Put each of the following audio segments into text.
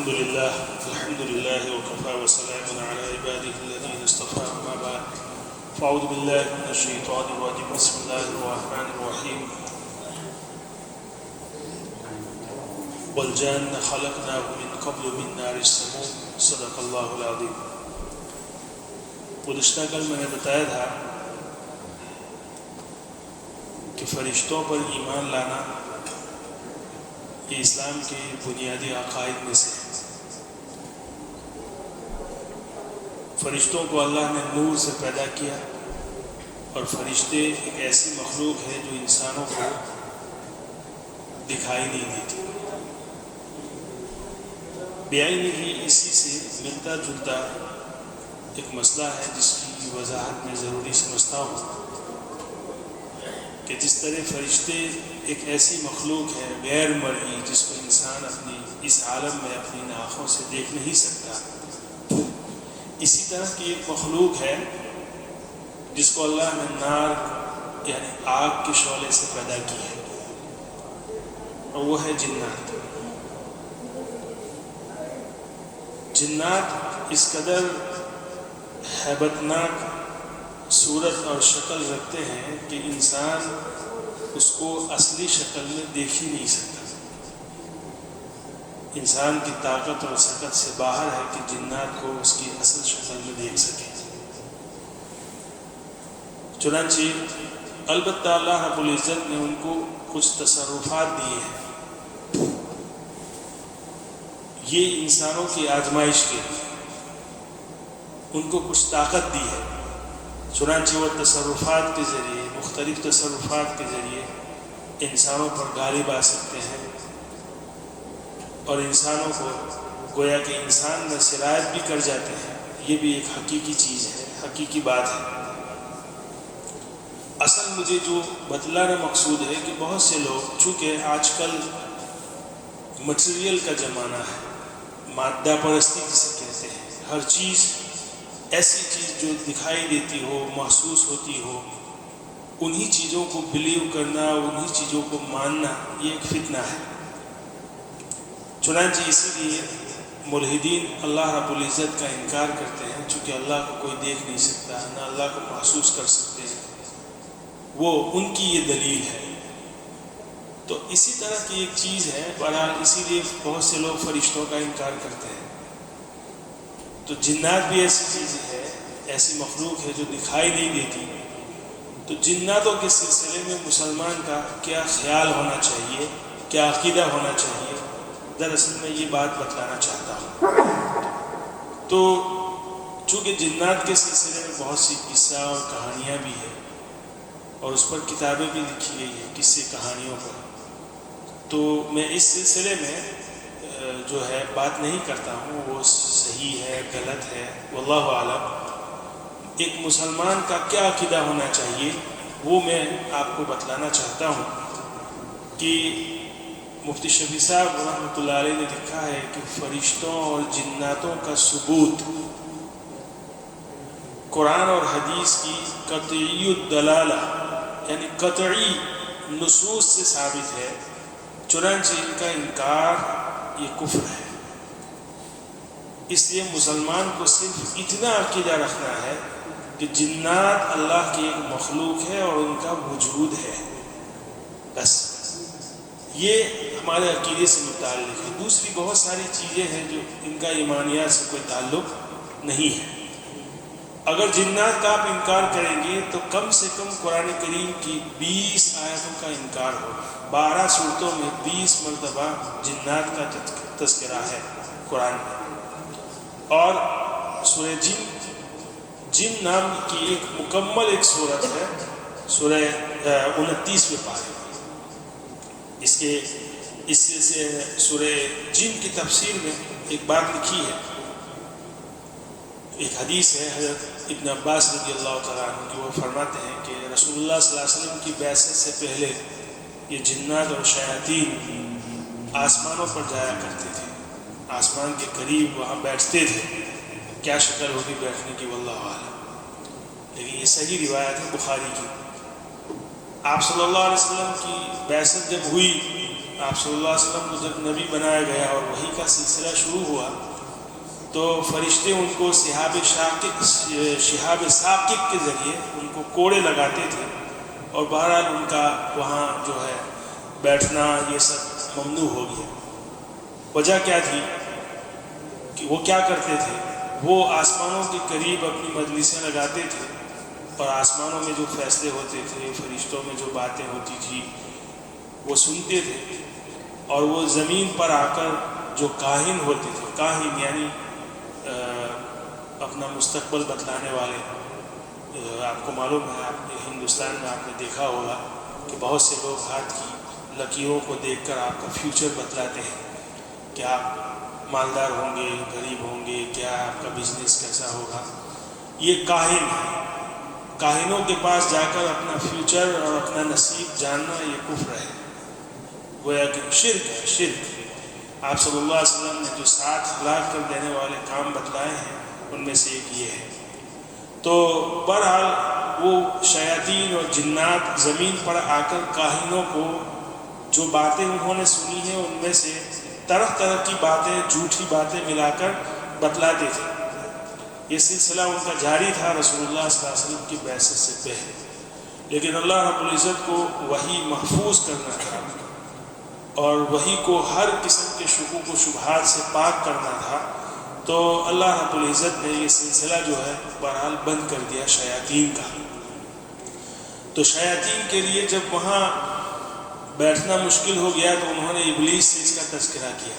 الحمد لله وكفى وسلام على عباده الذين اصطفى أما بعد فأعوذ بالله من الشيطان الرجيم بسم الله الرحمن الرحيم والجان خلقناه من قبل من نار السموم صدق الله العظيم۔ گزشتہ کل میں نے بتایا تھا کہ فرشتوں پر ایمان لانا یہ اسلام کے بنیادی عقائد میں سے ہے۔ فرشتوں کو اللہ نے نور سے پیدا کیا اور فرشتے ایک ایسی مخلوق ہے جو انسانوں کو دکھائی نہیں دیتی، بیائی ہی اسی سے ملتا جلتا ایک مسئلہ ہے جس کی وضاحت میں ضروری سمجھتا ہوں کہ جس طرح فرشتے ایک ایسی مخلوق ہے غیر مرئی جس کو انسان اپنی اس عالم میں اپنی آنکھوں سے دیکھ نہیں سکتا، اسی طرح کی ایک مخلوق ہے جس کو اللہ نے نار یعنی آگ کے شعلے سے پیدا کی ہے، اور وہ ہے جنات۔ جنات اس قدر ہیبتناک صورت اور شکل رکھتے ہیں کہ انسان اس کو اصلی شکل میں دیکھ ہی نہیں سکتا۔ انسان کی طاقت اور سکت سے باہر ہے کہ جنات کو اس کی اصل شکل میں دیکھ سکے۔ چنانچہ البتہ اللہ رب العزت نے ان کو کچھ تصرفات دیے ہیں، یہ انسانوں کی آزمائش کے لیے ان کو کچھ طاقت دی ہے، چنانچہ وہ تصرفات کے ذریعے مختلف تصرفات کے ذریعے انسانوں پر غالب آ سکتے ہیں اور انسانوں کو گویا کہ انسان میں سرایت بھی کر جاتے ہیں۔ یہ بھی ایک حقیقی چیز ہے، حقیقی بات ہے۔ اصل مجھے جو بتلانا مقصود ہے کہ بہت سے لوگ چونکہ آج کل مٹیریل کا زمانہ ہے، مادہ پرستی جسے کہتے ہیں، ہر چیز ایسی چیز جو دکھائی دیتی ہو، محسوس ہوتی ہو، انہی چیزوں کو بلیو کرنا، انہی چیزوں کو ماننا، یہ ایک فتنہ ہے۔ چنانچہ اسی لیے ملحدین اللہ رب العزت کا انکار کرتے ہیں، چونکہ اللہ کو کوئی دیکھ نہیں سکتا، نہ اللہ کو محسوس کر سکتے ہیں، وہ ان کی یہ دلیل ہے۔ تو اسی طرح کی ایک چیز ہے، بہرحال اسی لیے بہت سے لوگ فرشتوں کا انکار کرتے ہیں۔ تو جنات بھی ایسی چیز ہے، ایسی مخلوق ہے جو دکھائی نہیں دیتی۔ تو جناتوں کے سلسلے میں مسلمان کا کیا خیال ہونا چاہیے، کیا عقیدہ ہونا چاہیے، دراصل میں یہ بات بتلانا چاہتا ہوں۔ تو چونکہ جنات کے سلسلے میں بہت سی قصہ اور کہانیاں بھی ہیں اور اس پر کتابیں بھی لکھی گئی ہیں قصے کہانیوں پر، تو میں اس سلسلے میں جو ہے بات نہیں کرتا ہوں، وہ صحیح ہے غلط ہے واللہ اعلم۔ ایک مسلمان کا کیا عقیدہ ہونا چاہیے وہ میں آپ کو بتلانا چاہتا ہوں کہ مفتی شفیع صاحب رحمۃ اللہ علیہ نے لکھا ہے کہ فرشتوں اور جناتوں کا ثبوت قرآن اور حدیث کی قطعی الدلالہ یعنی قطعی نصوص سے ثابت ہے، چنانچہ ان کا انکار یہ کفر ہے۔ اس لیے مسلمان کو صرف اتنا عقیدہ رکھنا ہے کہ جنات اللہ کی ایک مخلوق ہے اور ان کا وجود ہے، بس یہ ہمارے عقیدے سے متعلق ہے۔ دوسری بہت ساری چیزیں ہیں جو ان کا ایمانیات سے کوئی تعلق نہیں ہے۔ اگر جنات کا آپ انکار کریں گے تو کم سے کم قرآن کریم کی 20 آیتوں کا انکار ہوگا۔ 12 صورتوں میں 20 مرتبہ جنات کا تذکرہ ہے قرآن میں، اور سورہ جن نام کی ایک مکمل ایک صورت ہے، سورہ 29 پارے۔ اس سے سورہ جن کی تفسیر میں ایک بات لکھی ہے، ایک حدیث ہے حضرت ابن عباس رضی اللہ تعالیٰ عنہ کی، وہ فرماتے ہیں کہ رسول اللہ صلی اللہ علیہ وسلم کی بعثت سے پہلے یہ جنات اور شیاطین آسمانوں پر جایا کرتے تھے، آسمان کے قریب وہاں بیٹھتے تھے۔ کیا شکل ہوگی بیٹھنے کی واللہ اعلم، لیکن یہ صحیح روایت ہے بخاری کی۔ آپ صلی اللہ علیہ وسلم کی بعثت جب ہوئی آپ صلی اللہ علیہ وسلم کو جب نبی بنایا گیا اور وحی کا سلسلہ شروع ہوا تو فرشتے ان کو شہاب ثاقب کے ذریعے ان کو کوڑے لگاتے تھے، اور بہرحال ان کا وہاں جو ہے بیٹھنا یہ سب ممنوع ہو گیا۔ وجہ کیا تھی کہ وہ کیا کرتے تھے، وہ آسمانوں کے قریب اپنی مجلسیں لگاتے تھے، اور آسمانوں میں جو فیصلے ہوتے تھے، فرشتوں میں جو باتیں ہوتی تھی وہ سنتے تھے، اور وہ زمین پر آ کر جو کاہن ہوتے تھے، کاہن یعنی اپنا مستقبل بتلانے والے، آپ کو معلوم ہے، آپ نے ہندوستان میں آپ نے دیکھا ہوگا کہ بہت سے لوگ ہاتھ کی لکیروں کو دیکھ کر آپ کا فیوچر بتلاتے ہیں کہ آپ مالدار ہوں گے، غریب ہوں گے، کیا آپ کا بزنس کیسا ہوگا۔ یہ کاہن ہے، کاہنوں کے پاس جا کر اپنا فیوچر اور اپنا نصیب جاننا یہ کفر ہے، گویا کہ شرک ہے، شرک۔ آپ صلی اللہ علیہ وسلم نے جو 7 ہلاک کر دینے والے کام بتلائے ہیں ان میں سے ایک یہ ہے۔ تو بہرحال وہ شیاطین اور جنات زمین پر آ کر کاہنوں کو جو باتیں انہوں نے سنی ہیں ان میں سے طرح طرح کی باتیں، جھوٹی باتیں ملا کر بتلاتے تھے۔ یہ سلسلہ ان کا جاری تھا رسول اللہ صلی اللہ علیہ وسلم کی بعثت سے پہلے، لیکن اللہ رب العزت کو وحی محفوظ کرنا تھا اور وحی کو ہر قسم کے شکوک و شبہات سے پاک کرنا تھا، تو اللہ رب العزت نے یہ سلسلہ جو ہے بہرحال بند کر دیا شیاطین کا۔ تو شیاطین کے لیے جب وہاں بیٹھنا مشکل ہو گیا تو انہوں نے ابلیس سے اس کا تذکرہ کیا،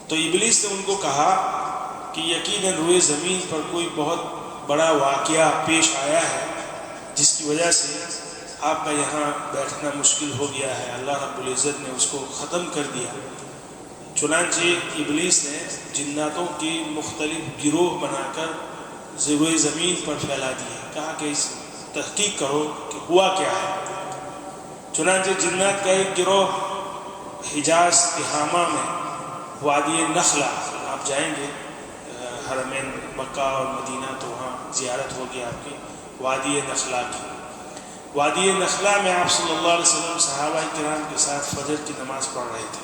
تو ابلیس نے ان کو کہا کہ یقیناً روئے زمین پر کوئی بہت بڑا واقعہ پیش آیا ہے جس کی وجہ سے آپ کا یہاں بیٹھنا مشکل ہو گیا ہے، اللہ رب العزت نے اس کو ختم کر دیا۔ چنانچہ ابلیس نے جناتوں کی مختلف گروہ بنا کر روئے زمین پر پھیلا دیے، کہا کہ اس تحقیق کرو کہ ہوا کیا ہے۔ چنانچہ جنات کا ایک گروہ حجاز تہامہ میں وادی نخلا، آپ جائیں گے حرمین مکہ اور مدینہ تو وہاں زیارت ہوگی آپ کی، وادی نخلا کی۔ وادی نخلا میں آپ صلی اللہ علیہ وسلم صحابہ کرام کے ساتھ فجر کی نماز پڑھ رہے تھے،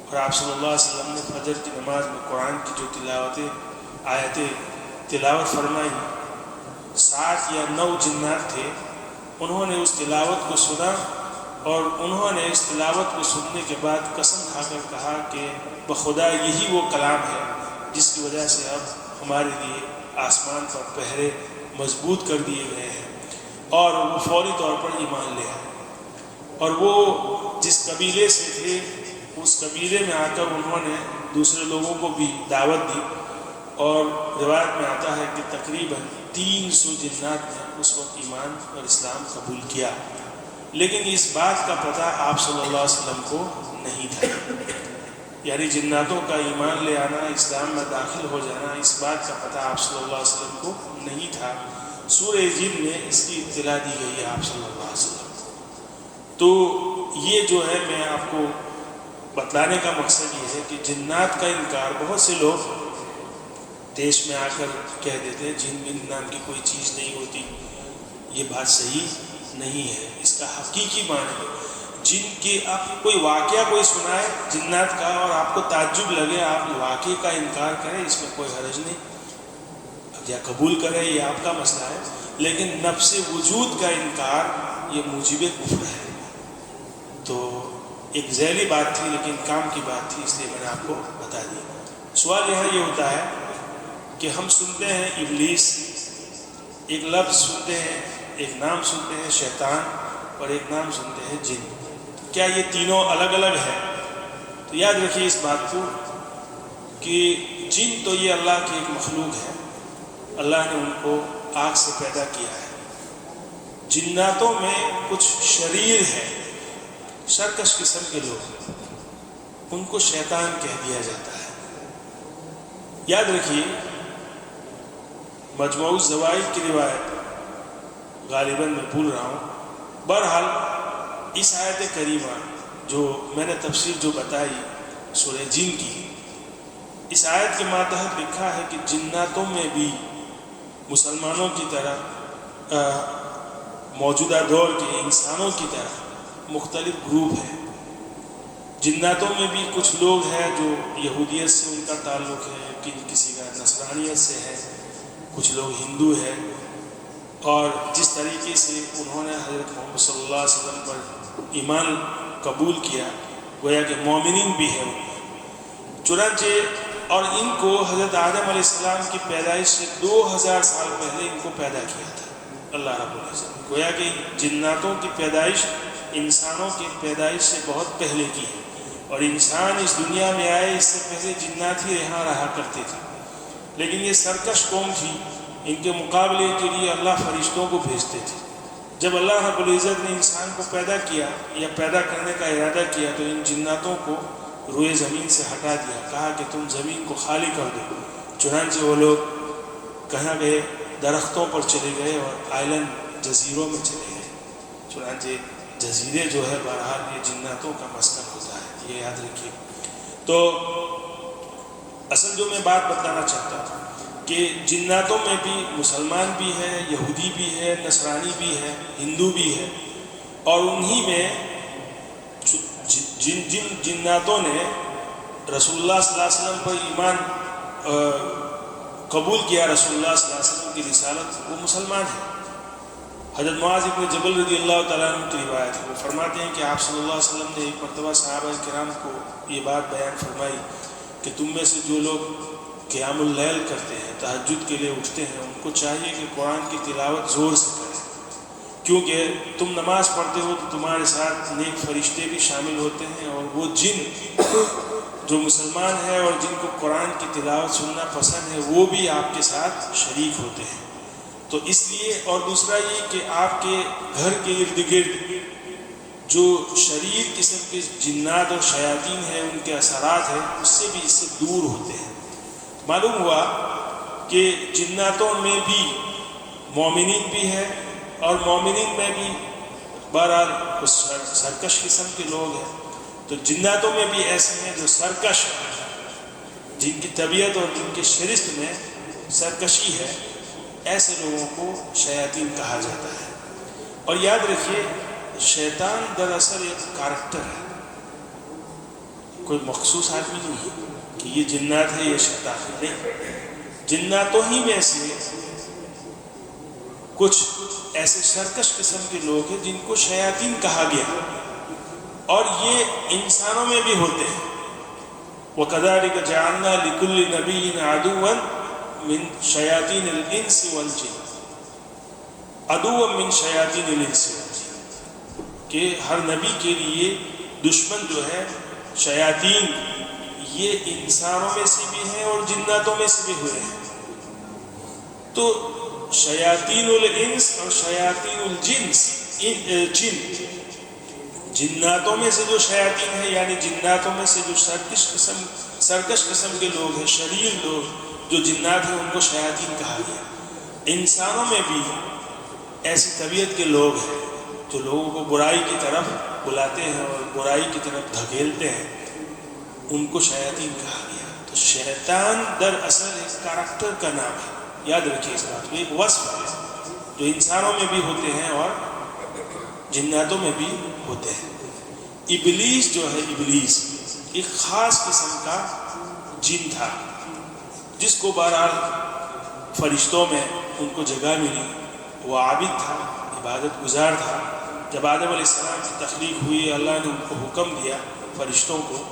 اور آپ صلی اللہ علیہ وسلم نے فجر کی نماز میں قرآن کی جو آیتیں تلاوت فرمائی، 7 یا 9 جنات تھے، انہوں نے اس تلاوت کو سنا، اور انہوں نے اس تلاوت کو سننے کے بعد قسم کھا کر کہا کہ بخدا یہی وہ کلام ہے جس کی وجہ سے اب ہمارے لیے آسمان پر پہرے مضبوط کر دیے گئے ہیں، اور وہ فوری طور پر ایمان لے آئے، اور وہ جس قبیلے سے تھے اس قبیلے میں آ کر انہوں نے دوسرے لوگوں کو بھی دعوت دی، اور روایت میں آتا ہے کہ تقریباً 300 جنات نے اس وقت ایمان اور اسلام قبول کیا، لیکن اس بات کا پتہ آپ صلی اللہ علیہ وسلم کو نہیں تھا، یعنی جناتوں کا ایمان لے آنا، اسلام میں داخل ہو جانا، اس بات کا پتہ آپ صلی اللہ علیہ وسلم کو نہیں تھا۔ سورہ جن میں اس کی اطلاع دی گئی ہے آپ صلی اللہ علیہ وسلم۔ تو یہ جو ہے میں آپ کو بتلانے کا مقصد یہ ہے کہ جنات کا انکار بہت سے لوگ دیش میں آ کر کہہ دیتے ہیں جن نام کی کوئی چیز نہیں ہوتی، یہ بات صحیح نہیں ہے۔ اس کا حقیقی معنی جن کے آپ کوئی واقعہ کوئی سنائے جنات کا اور آپ کو تعجب لگے، آپ واقعے کا انکار کریں، اس میں کوئی حرج نہیں، یا قبول کریں، یہ آپ کا مسئلہ ہے، لیکن نفس وجود کا انکار یہ موجب کفر ہے۔ تو ایک ذیلی بات تھی لیکن کام کی بات تھی، اس لیے میں نے آپ کو بتا دی۔ سوال یہاں یہ ہوتا ہے کہ ہم سنتے ہیں ابلیس، ایک لفظ سنتے ہیں، ایک نام سنتے ہیں شیطان، اور ایک نام سنتے ہیں جن، کیا یہ تینوں الگ الگ ہیں؟ تو یاد رکھیے اس بات کو کہ جن تو یہ اللہ کی ایک مخلوق ہے، اللہ نے ان کو آگ سے پیدا کیا ہے۔ جناتوں میں کچھ شریر ہے، سرکش قسم کے لوگ، ان کو شیطان کہہ دیا جاتا ہے۔ یاد رکھیے مجموع الزوائد کی روایت غالباً میں بھول رہا ہوں، بہرحال اس آیت کریمہ جو میں نے تفسیر جو بتائی سورہ جن کی، اس آیت کے ماتحت لکھا ہے کہ جناتوں میں بھی مسلمانوں کی طرح موجودہ دور کے انسانوں کی طرح مختلف گروپ ہیں، جناتوں میں بھی کچھ لوگ ہیں جو یہودیت سے ان کا تعلق ہے، کسی کا نصرانیت سے ہے، کچھ لوگ ہندو ہیں، اور جس طریقے سے انہوں نے حضرت محمد صلی اللہ علیہ وسلم پر ایمان قبول کیا گویا کہ مومنین بھی ہے چنانچہ، اور ان کو حضرت آدم علیہ السلام کی پیدائش سے 2000 سال پہلے ان کو پیدا کیا تھا اللہ رب العزت۔ گویا کہ جناتوں کی پیدائش انسانوں کی پیدائش سے بہت پہلے کی ہے، اور انسان اس دنیا میں آئے اس سے پہلے جنات ہی یہاں رہا کرتے تھے، لیکن یہ سرکش قوم تھی، ان کے مقابلے کے لیے اللہ فرشتوں کو بھیجتے تھے۔ جب اللہ رب العزت نے انسان کو پیدا کیا یا پیدا کرنے کا ارادہ کیا تو ان جناتوں کو روئے زمین سے ہٹا دیا، کہا کہ تم زمین کو خالی کر دو۔ چنانچہ وہ لوگ کہاں گئے؟ درختوں پر چلے گئے اور آئلینڈ جزیروں میں چلے گئے۔ چنانچہ جزیرے جو ہے بہرحال یہ جناتوں کا مسکن ہوتا ہے، یہ یاد رکھیے۔ تو اصل جو میں بات بتانا چاہتا ہوں کہ جناتوں میں بھی مسلمان بھی ہے، یہودی بھی ہے، نصرانی بھی ہے، ہندو بھی ہے، اور انہی میں جن جناتوں نے رسول اللہ صلی اللہ علیہ وسلم پر ایمان قبول کیا، رسول اللہ صلی اللہ علیہ وسلم کی رسالت، وہ مسلمان ہیں۔ حضرت معاذ بن جبل رضی اللہ تعالیٰ عنہ کی روایت ہے، وہ فرماتے ہیں کہ آپ صلی اللہ علیہ وسلم نے ایک مرتبہ صحابہ کرام کو یہ بات بیان فرمائی کہ تم میں سے جو لوگ قیام اللیل کرتے ہیں، تہجد کے لیے اٹھتے ہیں، ان کو چاہیے کہ قرآن کی تلاوت زور سے کریں، کیونکہ تم نماز پڑھتے ہو تو تمہارے ساتھ نیک فرشتے بھی شامل ہوتے ہیں، اور وہ جن جو مسلمان ہے اور جن کو قرآن کی تلاوت سننا پسند ہے وہ بھی آپ کے ساتھ شریک ہوتے ہیں۔ تو اس لیے، اور دوسرا یہ کہ آپ کے گھر کے ارد گرد جو شریر قسم کے جنات اور شیاطین ہیں، ان کے اثرات ہیں، اس سے بھی اس سے دور ہوتے ہیں۔ معلوم ہوا کہ جناتوں میں بھی مومنین بھی ہے، اور مومنین میں بھی بہرحال کچھ سرکش قسم کے لوگ ہیں۔ تو جناتوں میں بھی ایسے ہیں جو سرکش ہیں، جن کی طبیعت اور جن کے شرست میں سرکشی ہے، ایسے لوگوں کو شیاطین کہا جاتا ہے۔ اور یاد رکھیے، شیطان دراصل ایک کیریکٹر ہے، کوئی مخصوص آدمی نہیں ہے کہ یہ جنات ہے یہ شیطان ہے، نہیں، جناتوں ہی میں سے کچھ ایسے سرکش قسم کے لوگ ہیں جن کو شیاطین کہا گیا، اور یہ انسانوں میں بھی ہوتے ہیں۔ وَكَذَلِكَ جَعَلْنَا لِكُلِّ نَبِيٍّ عَدُوًّا من شیاطین الانس والجن، عدو من شیاطین الانس والجن، کہ ہر نبی کے لیے دشمن جو ہے شیاطین، یہ انسانوں میں سے بھی ہیں اور جناتوں میں سے بھی ہوئے ہیں۔ تو شیاطین الانس اور شیاطین الجنس، جناتوں میں سے جو شیاطین ہیں، یعنی جناتوں میں سے جو سرکش قسم کے لوگ ہیں، شریر لوگ جو جنات ہیں، ان کو شیاطین کہا گیا۔ انسانوں میں بھی ایسی طبیعت کے لوگ ہیں جو لوگوں کو برائی کی طرف بلاتے ہیں اور برائی کی طرف دھکیلتے ہیں، ان کو شیاطین کہا گیا۔ تو شیطان دراصل ایک کیریکٹر کا نام ہے، یاد رکھیے اس بات کو، ایک وصف ہے جو انسانوں میں بھی ہوتے ہیں اور جناتوں میں بھی ہوتے ہیں۔ ابلیس جو ہے، ابلیس ایک خاص قسم کا جن تھا جس کو بہرحال فرشتوں میں ان کو جگہ ملی، وہ عابد تھا، عبادت گزار تھا۔ جب آدم علیہ السلام کی تخلیق ہوئی، اللہ نے ان کو حکم دیا فرشتوں کو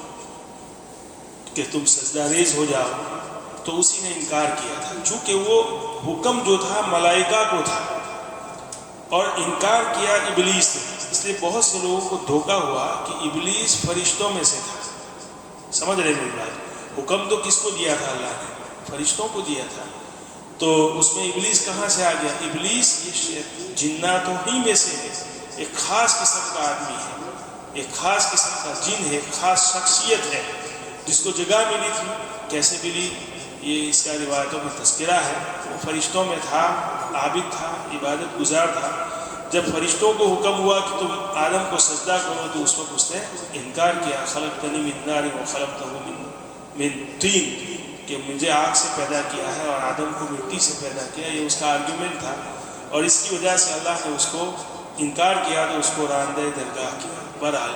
کہ تم سجدہ ریز ہو جاؤ، تو اسی نے انکار کیا تھا، چونکہ وہ حکم جو تھا ملائکہ کو تھا، اور انکار کیا ابلیس نے۔ اس لیے بہت سے لوگوں کو دھوکہ ہوا کہ ابلیس فرشتوں میں سے تھا۔ سمجھ رہے میری بات؟ حکم تو کس کو دیا تھا؟ اللہ نے فرشتوں کو دیا تھا، تو اس میں ابلیس کہاں سے آ گیا؟ ابلیس یہ جناتوں ہی میں سے ایک خاص قسم کا آدمی ہے، ایک خاص قسم کا جن ہے، ایک خاص شخصیت ہے جس کو جگہ ملی تھی۔ کیسے ملی؟ یہ اس کا روایتوں میں تذکرہ ہے۔ وہ فرشتوں میں تھا، عابد تھا، عبادت گزار تھا۔ جب فرشتوں کو حکم ہوا کہ تم آدم کو سجدہ کرو، تو اس وقت اس نے انکار کیا، خلقتنی من نار وخلقتہ من طین، کہ مجھے آگ سے پیدا کیا ہے اور آدم کو مٹی سے پیدا کیا۔ یہ اس کا آرگیومنٹ تھا، اور اس کی وجہ سے اللہ نے اس کو انکار کیا تو اس کو راندہ درگاہ کیا۔ بہرحال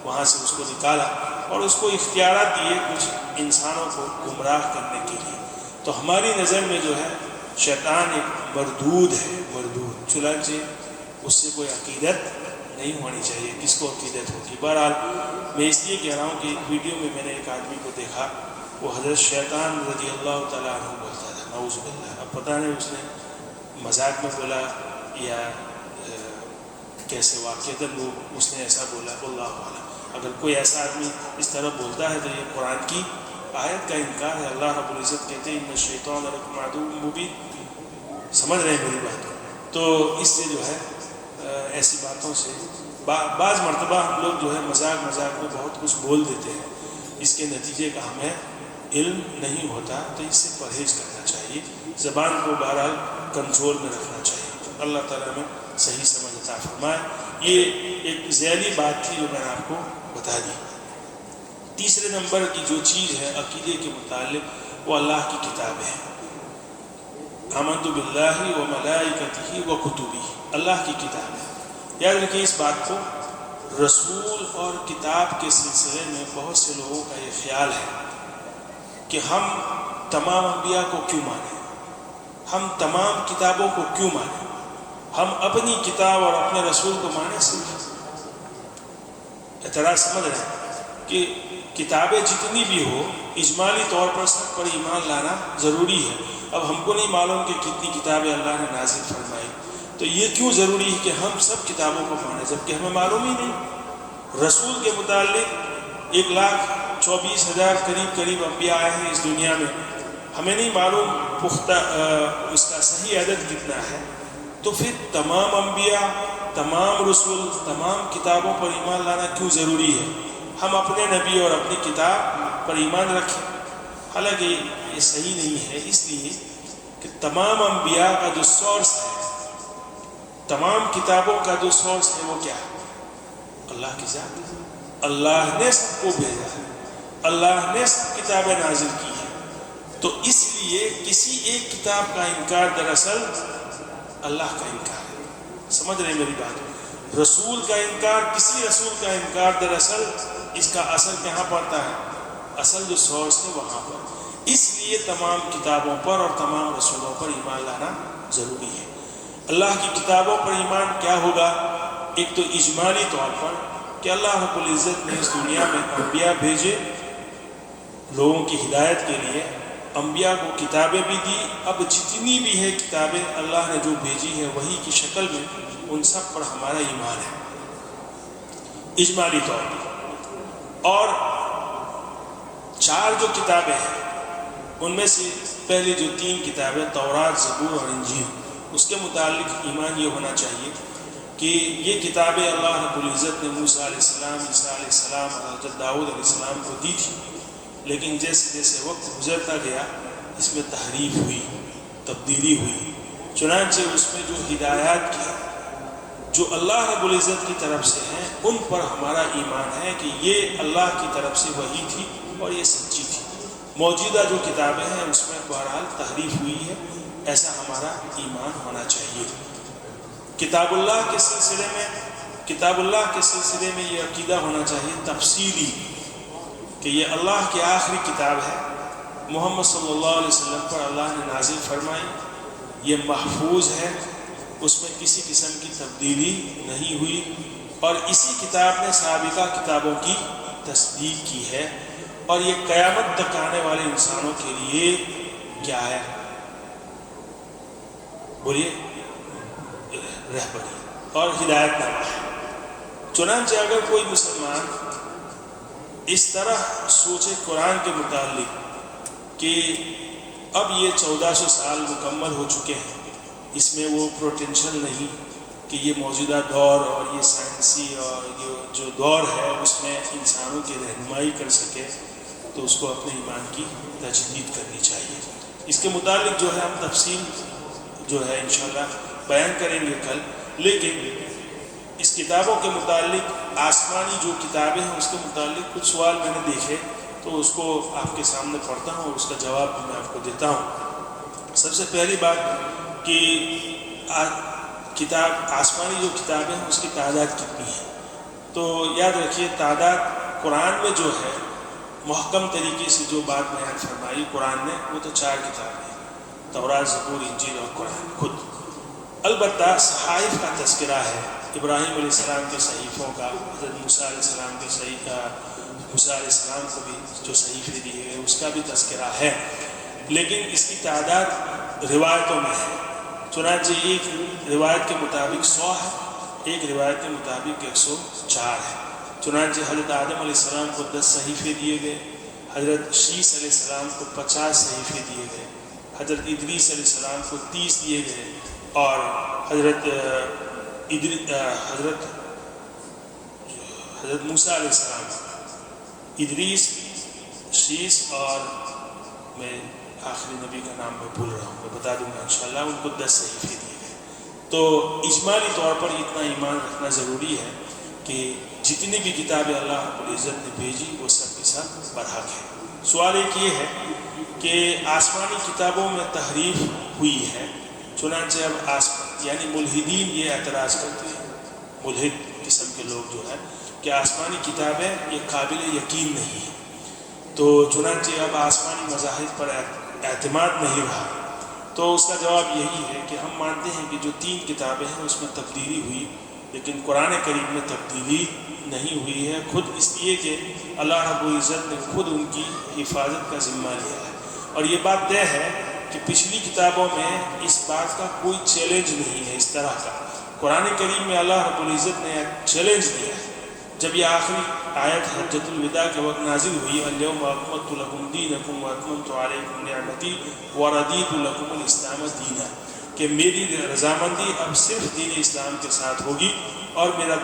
وہاں سے اس کو نکالا اور اس کو اختیارات دیے کچھ انسانوں کو گمراہ کرنے کے لیے. تو ہماری نظر میں جو ہے شیطان ایک مردود ہے، مردود. چنانچہ اس سے کوئی عقیدت نہیں ہونی چاہیے. کس کو عقیدت ہوگی؟ بہرحال میں اس لیے کہہ رہا ہوں کہ ایک ویڈیو میں میں نے ایک آدمی کو دیکھا، وہ حضرت شیطان رضی اللہ تعالیٰ عنہ بولتا تھا، نعوذ باللہ. اب پتہ نہیں اس نے مذاق میں بولا یا کیسے واقعتاً وہ اس نے ایسا بولا، واللہ اعلم. اگر کوئی ایسا آدمی اس طرح بولتا ہے تو یہ قرآن کی آیت کا انکار ہے. اللہ رب العزت کہتے ہیں ان الشیطان لکم عدو مبین. سمجھ رہے ہیں میری بات؟ تو اس سے جو ہے ایسی باتوں سے بعض مرتبہ ہم لوگ جو ہے مذاق میں بہت کچھ بول دیتے ہیں، اس کے نتیجے کا ہمیں علم نہیں ہوتا. تو اس سے پرہیز کرنا چاہیے، زبان کو بہرحال کنٹرول میں رکھنا چاہیے. اللہ تعالیٰ میں صحیح سمجھ عطا فرمائے. یہ ایک ذیلی بات تھی جو میں نے آپ کو بتا دی. تیسرے نمبر کی جو چیز ہے عقیدے کے متعلق، وہ اللہ کی کتابیں ہیں. آمنت باللہ و ملائکتہ و کتبہ، اللہ کی کتابیں. یاد رکھیں اس بات کو، رسول اور کتاب کے سلسلے میں بہت سے لوگوں کا یہ خیال ہے کہ ہم تمام انبیاء کو کیوں مانیں، ہم تمام کتابوں کو کیوں مانیں، ہم اپنی کتاب اور اپنے رسول کو مانیں. صرف اعتراض سمجھ رہے ہیں کہ کتابیں جتنی بھی ہو اجمالی طور پر سب پر ایمان لانا ضروری ہے. اب ہم کو نہیں معلوم کہ کتنی کتابیں اللہ نے نازل فرمائی، تو یہ کیوں ضروری ہے کہ ہم سب کتابوں کو مانیں جبکہ ہمیں معلوم ہی نہیں. رسول کے متعلق 1,24,000 قریب انبیاء آئے ہیں اس دنیا میں، ہمیں نہیں معلوم پختہ اس کا صحیح عدد کتنا ہے. تو پھر تمام انبیاء، تمام رسول، تمام کتابوں پر ایمان لانا کیوں ضروری ہے؟ ہم اپنے نبی اور اپنی کتاب پر ایمان رکھیں. حالانکہ یہ صحیح نہیں ہے، اس لیے کہ تمام انبیاء کا جو سورس ہے، تمام کتابوں کا جو سورس ہے وہ کیا ہے؟ اللہ کی ذات. اللہ نے سب کو بھیجا ہے، اللہ نے سب کتابیں نازل کی ہیں. تو اس لیے کسی ایک کتاب کا انکار دراصل اللہ کا انکار ہے. سمجھ رہے ہیں میری بات؟ رسول کا انکار، کسی رسول کا انکار دراصل اس کا اثر کہاں پڑتا ہے؟ اصل جو سورس ہے وہاں پر. اس لیے تمام کتابوں پر اور تمام رسولوں پر ایمان لانا ضروری ہے. اللہ کی کتابوں پر ایمان کیا ہوگا؟ ایک تو اجمالی طور پر کہ اللہ رب العزت نے اس دنیا میں انبیاء بھیجے لوگوں کی ہدایت کے لیے، انبیاء کو کتابیں بھی دی. اب جتنی بھی ہے کتابیں اللہ نے جو بھیجی ہے وہی کی شکل میں، ان سب پر ہمارا ایمان ہے اجمالی طور پر. اور 4 جو کتابیں ہیں ان میں سے پہلی جو 3 کتابیں تورات، زبور اور انجیل، اس کے متعلق ایمان یہ ہونا چاہیے کہ یہ کتابیں اللہ رب العزت نے موسیٰ علیہ السلام، عیسیٰ علیہ السلام اور حضرت داؤد علیہ السلام کو دی تھی. لیکن جیسے جیسے وقت گزرتا گیا اس میں تحریف ہوئی، تبدیلی ہوئی. چنانچہ اس میں جو ہدایات کی جو اللہ رب العزت کی طرف سے ہیں ان پر ہمارا ایمان ہے کہ یہ اللہ کی طرف سے وحی تھی اور یہ سچی تھی. موجودہ جو کتابیں ہیں اس میں بہرحال تحریف ہوئی ہے، ایسا ہمارا ایمان ہونا چاہیے. کتاب اللہ کے سلسلے میں یہ عقیدہ ہونا چاہیے تفصیلی کہ یہ اللہ کی آخری کتاب ہے، محمد صلی اللہ علیہ وسلم پر اللہ نے نازل فرمائی، یہ محفوظ ہے، اس میں کسی قسم کی تبدیلی نہیں ہوئی، اور اسی کتاب نے سابقہ کتابوں کی تصدیق کی ہے، اور یہ قیامت تک آنے والے انسانوں کے لیے کیا ہے؟ بولیے، رہبری اور ہدایت نامہ ہے. چنانچہ اگر کوئی مسلمان اس طرح سوچے قرآن کے متعلق کہ اب یہ 1400 سال مکمل ہو چکے ہیں، اس میں وہ پوٹینشل نہیں کہ یہ موجودہ دور اور یہ سائنسی اور یہ جو دور ہے اس میں انسانوں کی رہنمائی کر سکے، تو اس کو اپنے ایمان کی تجدید کرنی چاہیے. اس کے متعلق جو ہے ہم تفصیل جو ہے انشاءاللہ بیان کریں گے کل. لیکن اس کتابوں کے متعلق، آسمانی جو کتابیں ہیں اس کے متعلق کچھ سوال میں نے دیکھے تو اس کو آپ کے سامنے پڑھتا ہوں اور اس کا جواب بھی میں آپ کو دیتا ہوں. سب سے پہلی بات کہ آسمانی جو کتابیں ہیں اس کی تعداد کتنی ہے؟ تو یاد رکھیے تعداد قرآن میں جو ہے محکم طریقے سے جو بات بیان فرمائی قرآن نے وہ تو 4 کتابیں ہیں، تورات، زبور، انجیل اور قرآن خود۔ البتہ صحائف کا تذکرہ ہے، ابراہیم علیہ السلام کے صحیفوں کا، حضرت موسیٰ علیہ السلام کے موسیٰ علیہ السلام کو بھی جو صحیفے دیے گئے اس کا بھی تذکرہ ہے، لیکن اس کی تعداد روایتوں میں ہے۔ چنانچہ ایک روایت کے مطابق 100 ہے، ایک روایت کے مطابق 104 ہے۔ چنانچہ حضرت آدم علیہ السلام کو 10 صحیفے دیے گئے، حضرت شیس علیہ السلام کو 50 صحیفے دیے گئے، حضرت ادریس علیہ السلام کو 30 دیے گئے، اور حضرت موسیٰ علیہ السلام، ادریس، شیس اور میں آخری نبی کا نام میں بھول رہا ہوں، میں بتا دوں گا انشاءاللہ، ان کو 10 صحیفے دیے گئے۔ تو اجمالی طور پر اتنا ایمان رکھنا ضروری ہے کہ جتنی بھی کتابیں اللہ رب العزت نے بھیجی وہ سب کے ساتھ برحق ہے۔ سوال ایک یہ ہے کہ آسمانی کتابوں میں تحریف ہوئی ہے، چنانچہ اب یعنی ملحدین یہ اعتراض کرتے ہیں، ملحد قسم کے لوگ جو ہے کہ آسمانی کتابیں یہ قابل یقین نہیں ہیں، تو چنانچہ اب آسمانی مذاہب پر اعتماد نہیں رہا۔ تو اس کا جواب یہی ہے کہ ہم مانتے ہیں کہ جو 3 کتابیں ہیں اس میں تبدیلی ہوئی، لیکن قرآن کریم میں تبدیلی نہیں ہوئی ہے، خود اس لیے کہ اللہ رب العزت نے خود ان کی حفاظت کا ذمہ لیا ہے۔ اور یہ بات طے ہے کہ پچھلی کتابوں میں اس بات کا کوئی چیلنج نہیں ہے اس طرح کا۔ قرآن کریم میں اللہ رب العزت نے چیلنج دیا ہے، جب یہ آخری آیت حجۃ الوداع کے وقت نازل ہوئی، الیوم اکملت لکم دینکم واتممت علیکم نعمتی ورضیت لکم الاسلام دینا، کہ میری رضامندی اب صرف دین اسلام کے ساتھ ہوگی اور میرا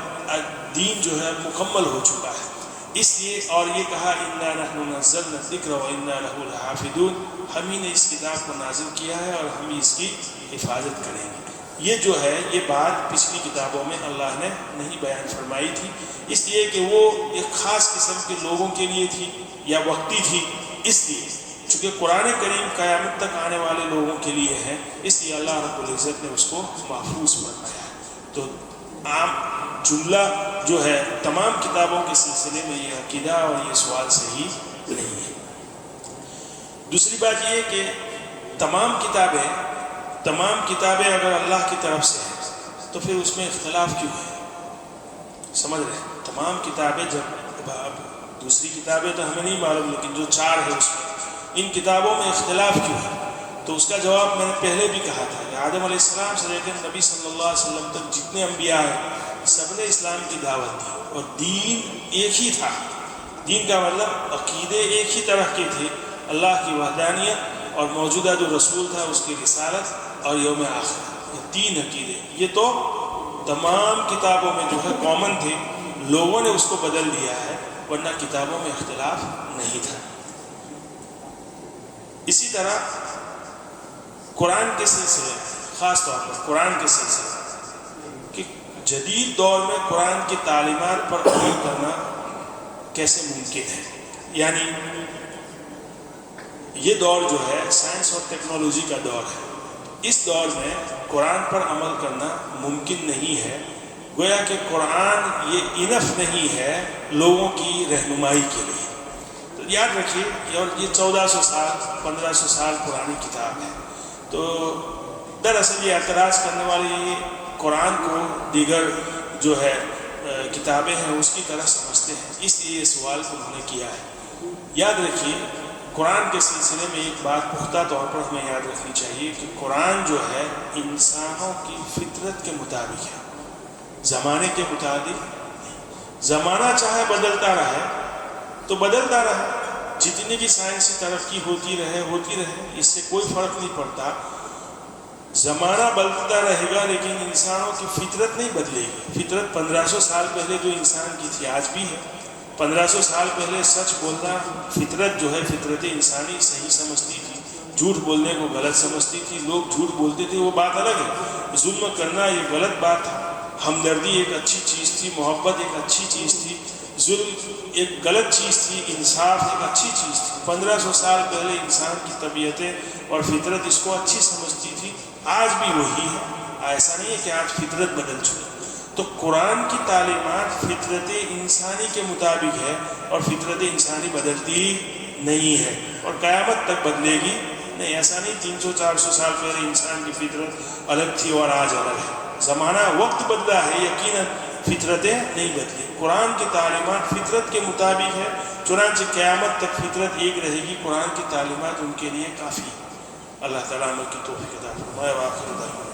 دین جو ہے مکمل ہو چکا ہے۔ اس لیے اور یہ کہا انا نحن نزلنا الذکر وانا لہ لحافظون، ہم ہی نے اس کتاب کو نازل کیا ہے اور ہم ہی اس کی حفاظت کریں گے۔ یہ جو ہے یہ بات پچھلی کتابوں میں اللہ نے نہیں بیان فرمائی تھی، اس لیے کہ وہ ایک خاص قسم کے لوگوں کے لیے تھی یا وقتی تھی، اس لیے چونکہ قرآن کریم قیامت تک آنے والے لوگوں کے لیے ہے، اس لیے اللہ رب العزت نے اس کو محفوظ فرمایا ہے۔ تو عام جملہ جو ہے تمام کتابوں کے سلسلے میں یہ عقیدہ اور یہ سوال صحیح نہیں ہے۔ دوسری بات یہ ہے کہ تمام کتابیں اگر اللہ کی طرف سے ہیں تو پھر اس میں اختلاف کیوں ہے؟ سمجھ رہے ہیں؟ تمام کتابیں جب دوسری کتابیں تو ہمیں نہیں معلوم، لیکن جو 4 ہے اس میں ان کتابوں میں اختلاف کیوں ہے؟ تو اس کا جواب میں نے پہلے بھی کہا تھا کہ آدم علیہ السلام سے لے کر نبی صلی اللہ علیہ وسلم تک جتنے انبیاء ہیں سب نے اسلام کی دعوت دی اور دین ایک ہی تھا۔ دین کا مطلب عقیدے ایک ہی طرح کے تھے، اللہ کی وحدانیت اور موجودہ جو رسول تھا اس کی رسالت اور یوم آخر، یہ 3 عقیدے، یہ تو تمام کتابوں میں جو ہے کامن تھے، لوگوں نے اس کو بدل دیا ہے، ورنہ کتابوں میں اختلاف نہیں تھا۔ اسی طرح قرآن کے سلسلے، خاص طور پر قرآن کے سلسلے کہ جدید دور میں قرآن کی تعلیمات پر عمل کرنا کیسے ممکن ہے، یعنی یہ دور جو ہے سائنس اور ٹیکنالوجی کا دور ہے، اس دور میں قرآن پر عمل کرنا ممکن نہیں ہے، گویا کہ قرآن یہ انف نہیں ہے لوگوں کی رہنمائی کے لیے۔ تو یاد رکھیے اور یہ 1400 سال 1500 سال پرانی کتاب ہے، تو دراصل یہ اعتراض کرنے والے یہ قرآن کو دیگر جو ہے کتابیں ہیں اس کی طرح سمجھتے ہیں، اس لیے یہ سوال انہوں نے کیا ہے۔ یاد رکھیے قرآن کے سلسلے میں ایک بات پختہ طور پر ہمیں یاد رکھنی چاہیے کہ قرآن جو ہے انسانوں کی فطرت کے مطابق ہے، زمانے کے مطابق۔ زمانہ چاہے بدلتا رہے تو بدلتا رہے، جتنی بھی سائنسی ترقی ہوتی رہے اس سے کوئی فرق نہیں پڑتا، زمانہ بدلتا رہے گا لیکن انسانوں کی فطرت نہیں بدلے گی۔ فطرت 1500 سال پہلے جو انسان کی تھی آج بھی ہے، 1500 سال پہلے سچ بولنا فطرت جو ہے فطرت انسانی صحیح سمجھتی تھی، جھوٹ بولنے کو غلط سمجھتی تھی، لوگ جھوٹ بولتے تھے وہ بات الگ ہے، ظلم کرنا یہ غلط بات تھا، ہمدردی ایک اچھی چیز تھی، محبت ایک اچھی چیز تھی، ظلم ایک غلط چیز تھی، انصاف ایک اچھی چیز تھی۔ 1500 سال پہلے انسان کی طبیعتیں اور فطرت اس کو اچھی سمجھتی تھی، آج بھی وہی ہے، ایسا نہیں ہے کہ آج فطرت بدل چکی۔ تو قرآن کی تعلیمات فطرت انسانی کے مطابق ہے، اور فطرت انسانی بدلتی نہیں ہے اور قیامت تک بدلے گی نہیں۔ ایسا نہیں 300-400 سال پہلے انسان کی فطرت الگ تھی اور آج الگ ہے، زمانہ وقت بدلا ہے، یقیناً فطرتیں نہیں بدلی۔ قرآن کی تعلیمات فطرت کے مطابق ہے، چنانچہ قیامت تک فطرت ایک رہے گی، قرآن کی تعلیمات ان کے لیے کافی۔ اللہ تعالیٰ عمل کی توفیق عطا فرمائے۔ وآخر دعوانا